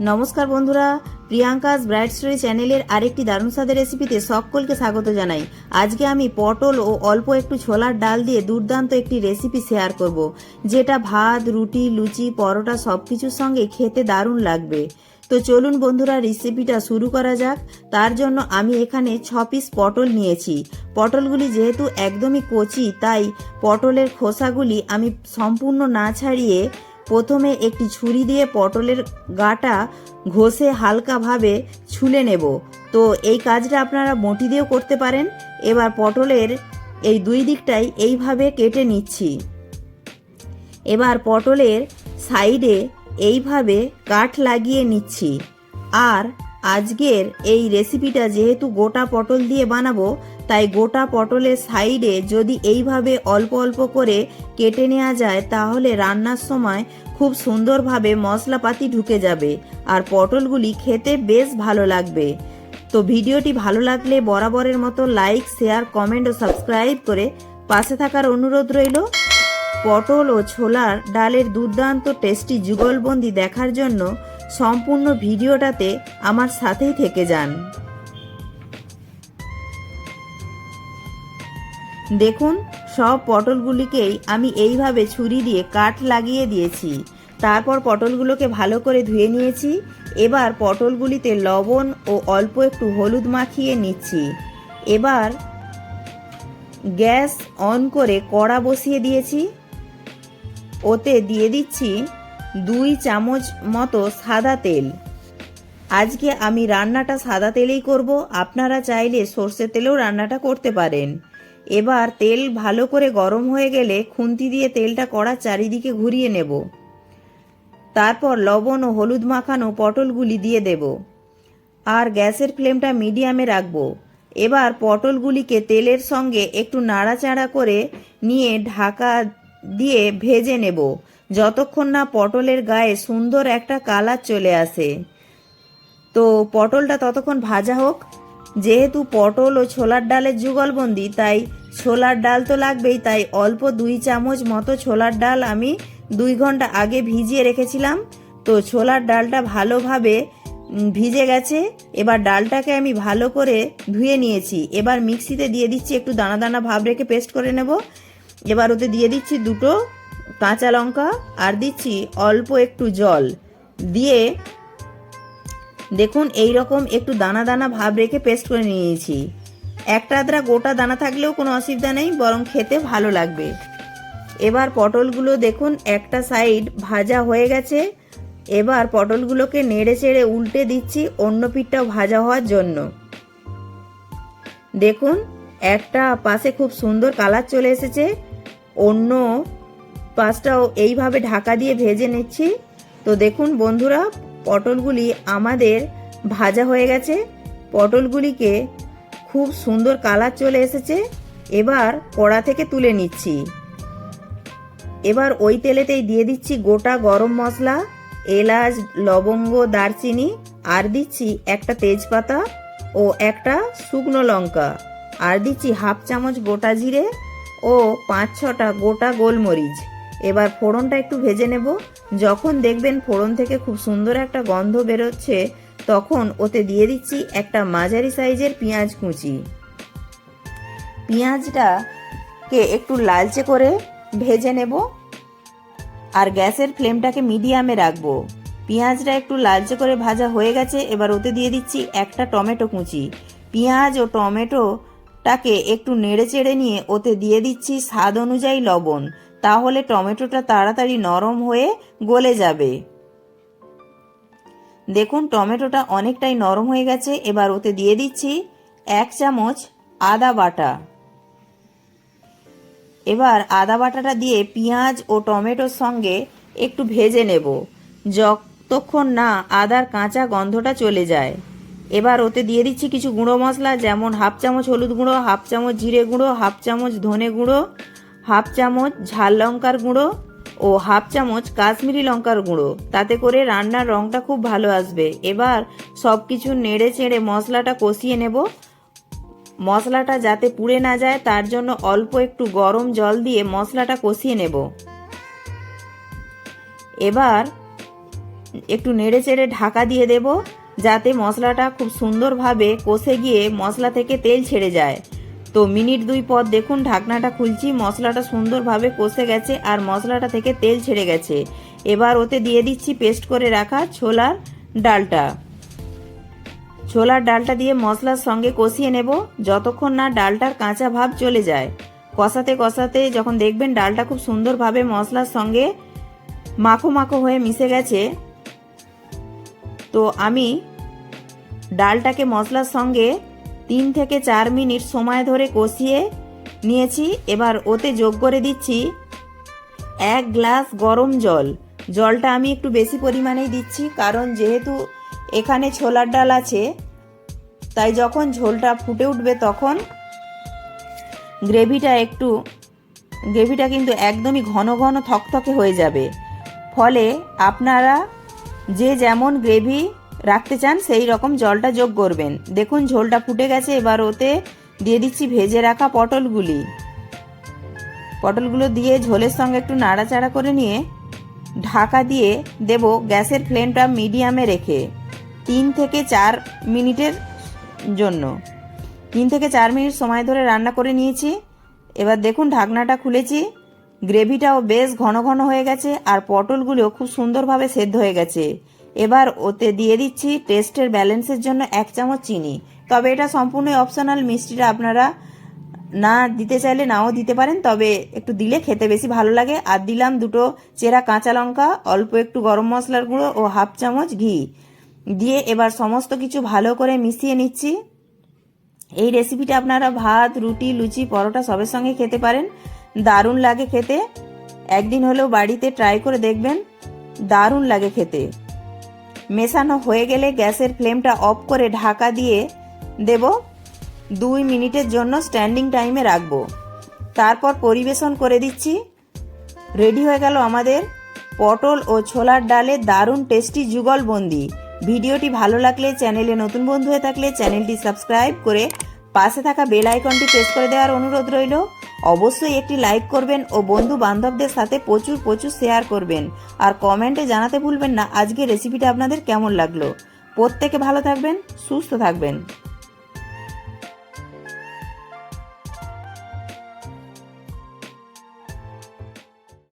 নমস্কার বন্ধুরা, Priyanka's bright story চ্যানেলের আরেকটি দারুণ স্বাদের রেসিপিতে সকলকে স্বাগত জানাই। আজকে আমি পটল ও অল্প একটু ছোলার ডাল দিয়ে দুর্দান্ত একটি রেসিপি শেয়ার করব, যেটা ভাত, রুটি, লুচি, পরোটা সব কিছুর সঙ্গে খেতে দারুণ লাগবে। তো চলুন বন্ধুরা, রেসিপিটা শুরু করা যাক। তার জন্য আমি এখানে 6 পিস পটল নিয়েছি। পটলগুলি যেহেতু একদমই কচি, তাই পটলের খোসাগুলি আমি সম্পূর্ণ না ছাড়িয়ে প্রথমে একটি ছুরি দিয়ে পটলের গাটা ঘষে হালকাভাবে ছুলে নেব। তো এই কাজটা আপনারা বঁটি দিয়েও করতে পারেন। এবার পটলের এই দুই দিকটাই এইভাবে কেটে নিচ্ছি। এবার পটলের সাইডে এইভাবে কাঠ লাগিয়ে নিচ্ছি। আর আজকের এই রেসিপিটা যেহেতু গোটা পটল দিয়ে বানাবো, তাই গোটা পটলের সাইডে যদি এইভাবে অল্প অল্প করে কেটে নেওয়া যায়, তাহলে রান্নার সময় খুব সুন্দরভাবে মশলাপাতি ঢুকে যাবে আর পটলগুলি খেতে বেশ ভালো লাগবে। তো ভিডিওটি ভালো লাগলে বরাবরের মতো লাইক, শেয়ার, কমেন্ট ও সাবস্ক্রাইব করে পাশে থাকার অনুরোধ রইল। পটল ও ছোলার ডালের দুর্দান্ত টেস্টি যুগলবন্দি দেখার জন্য সম্পূর্ণ ভিডিওটাতে আমার সাথেই থেকে যান। দেখুন, সব পটলগুলিকেই আমি এইভাবে ছুরি দিয়ে কাঠ লাগিয়ে দিয়েছি। তারপর পটলগুলোকে ভালো করে ধুয়ে নিয়েছি। এবার পটলগুলিতে লবণ ও অল্প একটু হলুদ মাখিয়ে নিচ্ছি। এবার গ্যাস অন করে কড়া বসিয়ে দিয়েছি। ওতে দিয়ে দিচ্ছি 2 চামচ মতো সাদা তেল। আজকে আমি রান্নাটা সাদা তেলেই করব, আপনারা চাইলে সর্ষের তেলেও রান্নাটা করতে পারেন। এবার তেল ভালো করে গরম হয়ে গেলে খুন্তি দিয়ে তেলটা কড়ার চারিদিকে ঘুরিয়ে নেব। তারপর লবণ ও হলুদ মাখানো পটলগুলি দিয়ে দেব আর গ্যাসের ফ্লেমটা মিডিয়ামে রাখব। এবার পটলগুলিকে তেলের সঙ্গে একটু নাড়াচাড়া করে নিয়ে ঢাকা দিয়ে ভেজে নেব, যতক্ষণ না পটলের গায়ে সুন্দর একটা কালার চলে আসে। তো পটলটা ততক্ষণ ভাজা হোক। যেহেতু পটল ও ছোলার ডালের যুগলবন্দি, তাই ছোলার ডাল তো লাগবেই। তাই অল্প 2 চামচ মতো ছোলার ডাল আমি 2 ঘন্টা আগে ভিজিয়ে রেখেছিলাম। তো ছোলার ডালটা ভালোভাবে ভিজে গেছে। এবার ডালটাকে আমি ভালো করে ধুয়ে নিয়েছি। এবার মিক্সিতে দিয়ে দিচ্ছি, একটু দানা দানা ভাব রেখে পেস্ট করে নেব। এবার ওতে দিয়ে দিচ্ছি 2 কাঁচা লঙ্কা আর দিচ্ছি অল্প একটু জল দিয়ে দেখুন এই রকম একটু দানা দানা ভাব রেখে পেস্ট করে নিয়েছি। একটা আধটা গোটা দানা থাকলেও কোনো অসুবিধা নেই, বরং খেতে ভালো লাগবে। এবার পটলগুলো দেখুন একটা সাইড ভাজা হয়ে গেছে। এবার পটলগুলোকে নেড়ে চেড়ে উল্টে দিচ্ছি অন্য পিঠটাও ভাজা হওয়ার জন্য। দেখুন একটা পাশে খুব সুন্দর কালার চলে এসেছে, অন্য পাশটাও এইভাবে ঢাকা দিয়ে ভেজে নিচ্ছি। তো দেখুন বন্ধুরা, পটলগুলি আমাদের ভাজা হয়ে গেছে। পটলগুলিকে খুব সুন্দর কালার চলে এসেছে। এবার কড়া থেকে তুলে নিচ্ছি। এবার ওই তেলেতেই দিয়ে দিচ্ছি গোটা গরম মশলা, এলাচ, লবঙ্গ, দারচিনি, আর দিচ্ছি একটা তেজপাতা ও একটা শুকনো লঙ্কা, আর দিচ্ছি 1/2 চামচ গোটা জিরে ও 5-6টা গোটা গোলমরিচ। এবার ফোড়নটা একটু ভেজে নেব। যখন দেখবেন ফোড়ন থেকে খুব সুন্দর একটা গন্ধ বেরোচ্ছে, তখন ওতে দিয়ে দিচ্ছি একটা মাঝারি সাইজের পেঁয়াজ কুচি। পেঁয়াজটাকে একটু লালচে করে ভেজে নেব আর গ্যাসের ফ্লেমটাকে মিডিয়ামে রাখবো। পেঁয়াজটা একটু লালচে করে ভাজা হয়ে গেছে। এবার ওতে দিয়ে দিচ্ছি একটা টমেটো কুচি। পেঁয়াজ ও টমেটোটাকে একটু নেড়ে চেড়ে নিয়ে ওতে দিয়ে দিচ্ছি স্বাদ অনুযায়ী লবণ, তাহলে টমেটোটা তাড়াতাড়ি নরম হয়ে গলে যাবে। দেখুন টমেটোটা অনেকটাই নরম হয়ে গেছে। এবার ওতে দিয়ে দিচ্ছি 1 চামচ আদা বাটা। এবার আদা বাটাটা দিয়ে পেঁয়াজ ও টমেটোর সঙ্গে একটু ভেজে নেব, যতক্ষণ না আদার কাঁচা গন্ধটা চলে যায়। এবার ওতে দিয়ে দিচ্ছি কিছু গুঁড়ো মশলা, যেমন 1/2 চামচ হলুদ গুঁড়ো, 1/2 চামচ জিরে গুঁড়ো, 1/2 চামচ ধনে গুঁড়ো, 1/2 চামচ ঝাল লঙ্কার গুঁড়ো ও 1/2 চামচ কাশ্মীরি লঙ্কার গুঁড়ো। তাতে করে রান্নার রঙটা খুব ভালো আসবে। এবার সব কিছু নেড়ে চেড়ে মশলাটা কষিয়ে নেব। মশলাটা যাতে পুড়ে না যায়, তার জন্য অল্প একটু গরম জল দিয়ে মশলাটা কষিয়ে নেব। এবার একটু নেড়ে চেড়ে ঢাকা দিয়ে দেব, যাতে মশলাটা খুব সুন্দরভাবে কষে গিয়ে মশলা থেকে তেল ছেড়ে যায়। তো মিনিট 2 পর দেখুন ঢাকনাটা খুলছি, মশলাটা সুন্দরভাবে কষে গেছে আর মশলাটা থেকে তেল ছেড়ে গেছে। এবার ওতে দিয়ে দিচ্ছি পেস্ট করে রাখা ছোলার ডালটা। ছোলার ডালটা দিয়ে মশলার সঙ্গে কষিয়ে নেব যতক্ষণ না ডালটার কাঁচা ভাব চলে যায়। কষাতে কষাতে যখন দেখবেন ডালটা খুব সুন্দরভাবে মশলার সঙ্গে মাখো মাখো হয়ে মিশে গেছে, তো আমি ডালটাকে মশলার সঙ্গে 3 থেকে 4 মিনিট সময় ধরে কষিয়ে নিয়েছি। এবার ওতে যোগ করে দিচ্ছি 1 গ্লাস গরম জল। জলটা আমি একটু বেশি পরিমাণেই দিচ্ছি, কারণ যেহেতু এখানে ছোলার ডাল আছে, তাই যখন ঝোলটা ফুটে উঠবে তখন গ্রেভিটা কিন্তু একদমই ঘন ঘন থকথকে হয়ে যাবে। ফলে আপনারা যে যেমন গ্রেভি রাখতে চান সেই রকম জলটা যোগ করবেন। দেখুন ঝোলটা ফুটে গেছে। এবার ওতে দিয়ে দিচ্ছি ভেজে রাখা পটলগুলো দিয়ে ঝোলের সঙ্গে একটু নাড়াচাড়া করে নিয়ে ঢাকা দিয়ে দেব গ্যাসের ফ্লেমটা মিডিয়ামে রেখে 3 থেকে 4 মিনিটের জন্য। 3 থেকে 4 মিনিট সময় ধরে রান্না করে নিয়েছি। এবার দেখুন ঢাকনাটা খুলেছি, গ্রেভিটাও বেশ ঘন ঘন হয়ে গেছে আর পটলগুলো খুব সুন্দরভাবে সেদ্ধ হয়ে গেছে। এবার ওতে দিয়ে দিচ্ছি টেস্টের ব্যালেন্সের জন্য 1 চামচ চিনি। তবে এটা সম্পূর্ণই অপশনাল, মিষ্টিটা আপনারা না দিতে চাইলে নাও দিতে পারেন, তবে একটু দিলে খেতে বেশি ভালো লাগে। আর দিলাম 2 চেরা কাঁচা লঙ্কা, অল্প একটু গরম মশলার গুঁড়ো ও 1/2 চামচ ঘি দিয়ে এবার সমস্ত কিছু ভালো করে মিশিয়ে নিচ্ছি। এই রেসিপিটা আপনারা ভাত, রুটি, লুচি, পরোটা সবের সঙ্গে খেতে পারেন, দারুণ লাগে খেতে। একদিন হলেও বাড়িতে ট্রাই করে দেখবেন, দারুণ লাগে খেতে। মেশানো হয়ে গেলে গ্যাসের ফ্লেমটা অফ করে ঢাকা দিয়ে দেব 2 মিনিটের জন্য স্ট্যান্ডিং টাইমে রাখবো। তারপর পরিবেশন করে দিচ্ছি। রেডি হয়ে গেল আমাদের পটল ও ছোলার ডালের দারুণ টেস্টি যুগলবন্দি। ভিডিওটি ভালো লাগলে, চ্যানেলে নতুন বন্ধু হয়ে থাকলে চ্যানেলটি সাবস্ক্রাইব করে পাশে থাকা বেল আইকনটি প্রেস করে দেওয়ার অনুরোধ রইল। অবশ্যই একটি লাইক করবেন ও বন্ধু বান্ধবদের সাথে প্রচুর শেয়ার করবেন। আর কমেন্টে জানাতে ভুলবেন না আজকের রেসিপিটা আপনাদের কেমন লাগলো। প্রত্যেকে ভালো থাকবেন, সুস্থ থাকবেন।